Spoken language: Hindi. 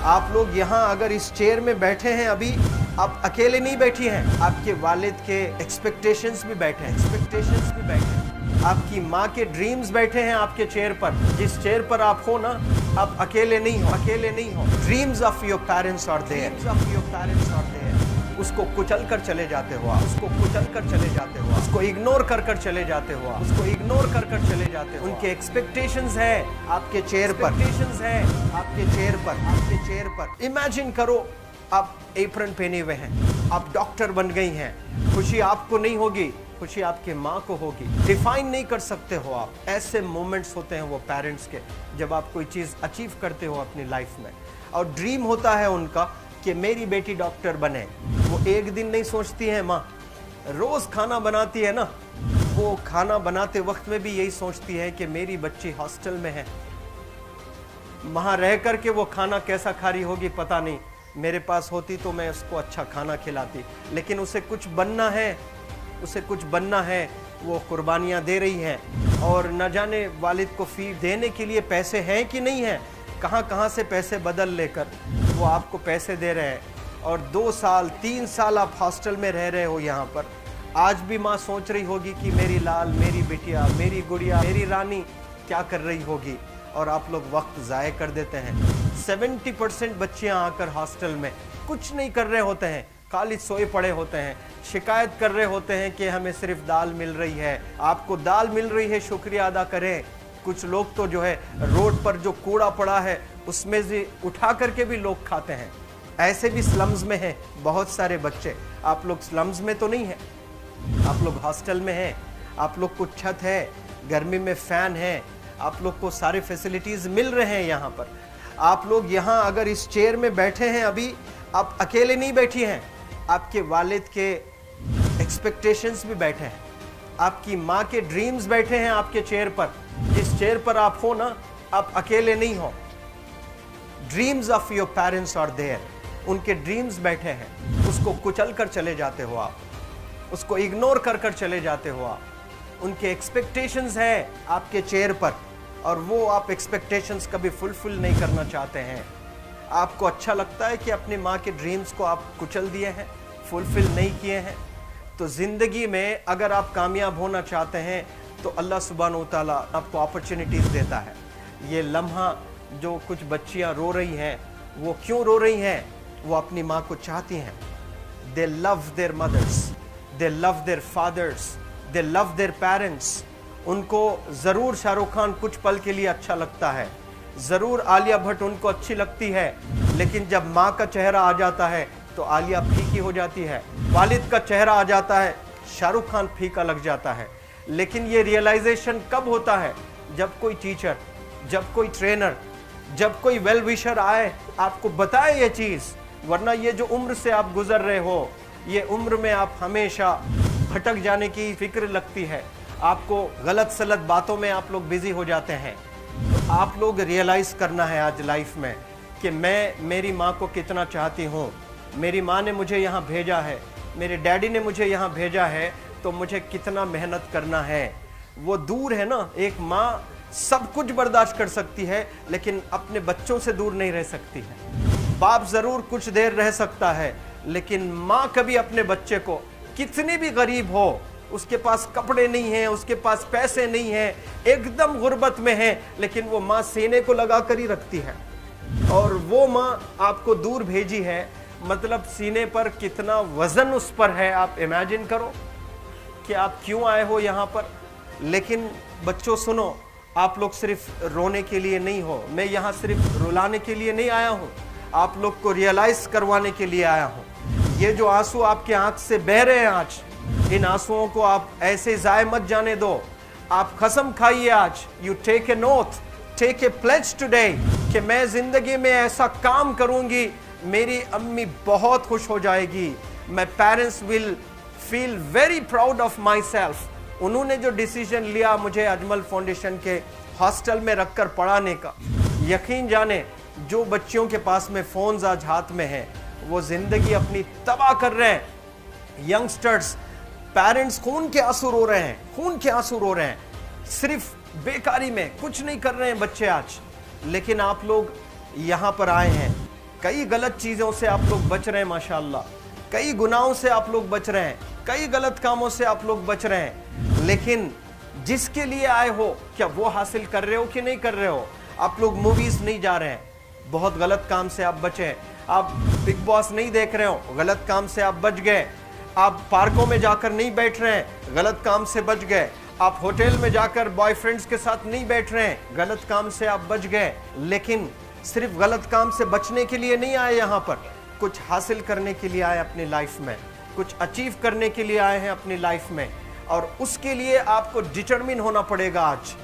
आप लोग यहाँ अगर इस चेयर में बैठे हैं अभी, आप अकेले नहीं बैठी हैं, आपके वालिद के एक्सपेक्टेशंस भी बैठे हैं, आपकी माँ के ड्रीम्स बैठे हैं आपके चेयर पर। जिस चेयर पर आप हो ना, आप अकेले नहीं हो। Dreams of your parents are there, उसको कुचल कर चले जाते हो आप, उसको इग्नोर कर चले जाते हो उनके एक्सपेक्टेशंस है आपके चेयर पर। इमेजिन करो आप एप्रन पहने हुए हैं, आप डॉक्टर बन गई हैं, खुशी आपको नहीं होगी, खुशी आपके माँ को होगी। डिफाइन नहीं कर सकते हो आप। ऐसे मोमेंट्स होते हैं वो पेरेंट्स के, जब आप कोई चीज़ अचीव करते हो अपनी लाइफ में, और ड्रीम होता है उनका कि मेरी बेटी डॉक्टर बने। वो एक दिन नहीं सोचती है माँ, रोज खाना बनाती है ना, वो खाना बनाते वक्त में भी यही सोचती है कि मेरी बच्ची हॉस्टल में है, वहां रह करके वो खाना कैसा खा रही होगी पता नहीं, मेरे पास होती तो मैं उसको अच्छा खाना खिलाती। लेकिन उसे कुछ बनना है, वो कुर्बानियां दे रही हैं, और न जाने वालिद को फी देने के लिए पैसे हैं कि नहीं है, कहाँ से पैसे बदल लेकर वो आपको पैसे दे रहे हैं। और 2 साल 3 साल आप हॉस्टल में रह रहे हो यहाँ पर। आज भी माँ सोच रही होगी कि मेरी लाल, मेरी बिटिया, मेरी गुड़िया, मेरी रानी क्या कर रही होगी, और आप लोग वक्त ज़ाय कर देते हैं। 70% बच्चियाँ आकर हॉस्टल में कुछ नहीं कर रहे होते हैं, खाली सोए पड़े होते हैं, शिकायत कर रहे होते हैं कि हमें सिर्फ दाल मिल रही है। आपको दाल मिल रही है, शुक्रिया अदा करें। कुछ लोग तो जो है रोड पर जो कूड़ा पड़ा है उसमें से उठा करके भी लोग खाते हैं। ऐसे भी स्लम्स में हैं बहुत सारे बच्चे। आप लोग स्लम्स में तो नहीं है, आप लोग हॉस्टल में हैं, आप लोग को छत है, गर्मी में फैन है, आप लोग को सारे फैसिलिटीज मिल रहे हैं यहाँ पर। आप लोग यहाँ अगर इस चेयर में बैठे हैं अभी, आप अकेले नहीं बैठी हैं, आपके वालिद के एक्सपेक्टेशंस भी बैठे हैं, आपकी माँ के ड्रीम्स बैठे हैं आपके चेयर पर। जिस चेयर पर आप हो ना, आप अकेले नहीं हो। Dreams of your parents are there, उनके ड्रीम्स बैठे हैं, उसको कुचल कर चले जाते हो आप, उसको इग्नोर कर चले जाते हो आप। उनके एक्सपेक्टेशंस है आपके चेयर पर, और वो आप एक्सपेक्टेशंस कभी फुलफिल नहीं करना चाहते हैं। आपको अच्छा लगता है कि अपनी माँ के ड्रीम्स को आप कुचल दिए हैं, फुलफिल नहीं किए हैं। तो ज़िंदगी में अगर आप कामयाब होना चाहते हैं तो अल्लाह सुब्हानहू व तआला आपको अपॉर्चुनिटीज़ देता है। ये लम्हा जो कुछ बच्चियाँ रो रही हैं, वो क्यों रो रही हैं? वो अपनी माँ को चाहती हैं। They love their mothers, they love their fathers, they love their parents. उनको ज़रूर शाहरुख खान कुछ पल के लिए अच्छा लगता है, ज़रूर आलिया भट्ट उनको अच्छी लगती है, लेकिन जब माँ का चेहरा आ जाता है तो आलिया फीकी हो जाती है। वालिद का चेहरा आ जाता है, शाहरुख खान फीका लग जाता है। लेकिन ये रियलाइजेशन कब होता है? जब कोई टीचर, जब कोई ट्रेनर, जब कोई वेल विशर आए, आपको बताए ये चीज़। वरना ये जो उम्र से आप गुजर रहे हो, ये उम्र में आप हमेशा भटक जाने की फिक्र लगती है, आपको गलत सलत बातों में आप लोग बिजी हो जाते हैं। तो आप लोग रियलाइज़ करना है आज लाइफ में कि मैं मेरी माँ को कितना चाहती हूँ। मेरी माँ ने मुझे यहाँ भेजा है, मेरे डैडी ने मुझे यहाँ भेजा है, तो मुझे कितना मेहनत करना है। वो दूर है ना, एक माँ सब कुछ बर्दाश्त कर सकती है, लेकिन अपने बच्चों से दूर नहीं रह सकती है। बाप ज़रूर कुछ देर रह सकता है, लेकिन माँ कभी अपने बच्चे को, कितनी भी गरीब हो, उसके पास कपड़े नहीं हैं, उसके पास पैसे नहीं हैं, एकदम गुर्बत में है, लेकिन वो माँ सीने को लगा कर ही रखती है। और वो माँ आपको दूर भेजी है, मतलब सीने पर कितना वजन उस पर है। आप इमेजिन करो कि आप क्यों आए हो यहाँ पर। लेकिन बच्चों सुनो, आप लोग सिर्फ रोने के लिए नहीं हो, मैं यहाँ सिर्फ रुलाने के लिए नहीं आया हूँ, आप लोग को रियलाइज करवाने के लिए आया हूँ। ये जो आंसू आपके आंख से बह रहे हैं आज, इन आंसुओं को आप ऐसे जाए मत जाने दो। आप कसम खाइए आज, you take a note, take a pledge today, कि मैं जिंदगी में ऐसा काम करूंगी, मेरी अम्मी बहुत खुश हो जाएगी, my parents will feel very proud of my self. उन्होंने जो डिसीजन लिया मुझे अजमल फाउंडेशन के हॉस्टल में रखकर पढ़ाने का, यकीन जाने जो बच्चियों के पास में फ़ोन्स आज हाथ में हैं, वो ज़िंदगी अपनी तबाह कर रहे हैं। यंगस्टर्स, पेरेंट्स खून के आंसू रो रहे हैं, खून के आंसू रो रहे हैं, सिर्फ बेकारी में कुछ नहीं कर रहे हैं बच्चे आज। लेकिन आप लोग यहाँ पर आए हैं, कई गलत चीज़ों से आप लोग बच रहे हैं माशाल्लाह, कई गुनाहों से आप लोग बच रहे हैं, कई गलत कामों से आप लोग बच रहे हैं, लेकिन जिसके लिए आए हो क्या वो हासिल कर रहे हो कि नहीं कर रहे हो? आप लोग मूवीज नहीं जा रहे हैं, बहुत गलत काम से आप बचे। आप बिग बॉस नहीं देख रहे हो, गलत काम से आप बच गए। आप पार्कों में जाकर नहीं बैठ रहे हैं, गलत काम से बच गए। आप होटल में जाकर बॉयफ्रेंड्स के साथ नहीं बैठ रहे हैं, गलत काम से आप बच गए। लेकिन सिर्फ गलत काम से बचने के लिए नहीं आए, यहाँ पर कुछ हासिल करने के लिए आए, अपनी लाइफ में कुछ अचीव करने के लिए आए हैं अपनी लाइफ में। और उसके लिए आपको डिटरमिन होना पड़ेगा आज।